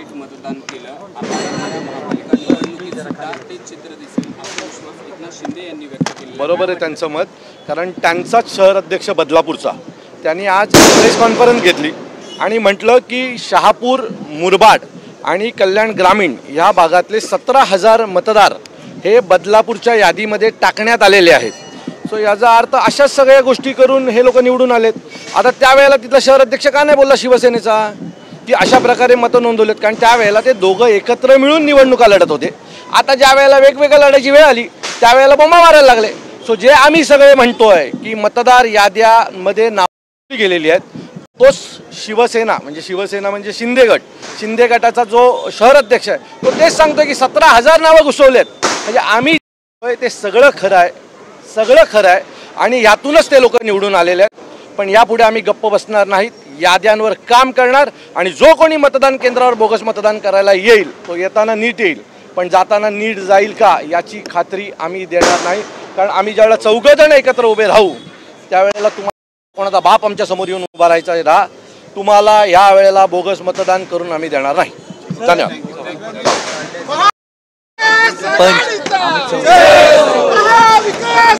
वाईट मतदान केलं, आता महापालिका निवडणुकीत सुद्धा ते चित्र दिसेल असा विश्वास एकनाथ शिंदे यांनी व्यक्त केला। बरोबर आहे त्यांचं मत, कारण त्यांचाच शहर अध्यक्ष बदलापूरचा त्यांनी आज प्रेस कॉन्फरन्स घेतली आणि म्हटलं की शहापूर, मुरबाड आणि कल्याण ग्रामीण ह्या भागातले 17,000 मतदार हे बदलापूरच्या यादीमध्ये टाकण्यात आलेले आहेत। सो याचा अर्थ अशाच सगळ्या गोष्टी करून हे लोक निवडून आलेत। आता त्यावेळेला तिथला शहर अध्यक्ष का नाही बोलला शिवसेनेचा की अशा प्रकारे मतं नोंदवलेत, कारण त्यावेळेला ते दोघं एकत्र मिळून निवडणुका लढत होते। आता ज्या वेळेला वेगवेगळ्या लढायची वेळ आली त्यावेळेला बोंबा मारायला लागले। सो जे आम्ही सगळे म्हणतोय की मतदार याद्यामध्ये नाव गेलेली आहेत, तोच शिवसेना म्हणजे शिंदे गटाचा जो शहर अध्यक्ष आहे तो तेच सांगतोय की 17,000 नावं घुसवलेत। म्हणजे आम्ही ते सगळं खरं आहे आणि यातूनच ते लोक निवडून आलेले आहेत। पण यापुढे आम्ही गप्प बसणार नाहीत, याद्यांवर काम करणार आणि जो कोणी मतदान केंद्रावर बोगस मतदान करायला येईल तो येताना नीट येईल, पण जाताना नीट जाईल का याची खात्री आम्ही देणार नाही। कारण आम्ही ज्यावेळेला 4 जण एकत्र उभे राहू त्यावेळेला तुम्हाला कोणाचा बाप आमच्या समोर येऊन उभा राहायचा राहा, तुम्हाला या वेळेला बोगस मतदान करून आम्ही देणार नाही। धन्यवाद।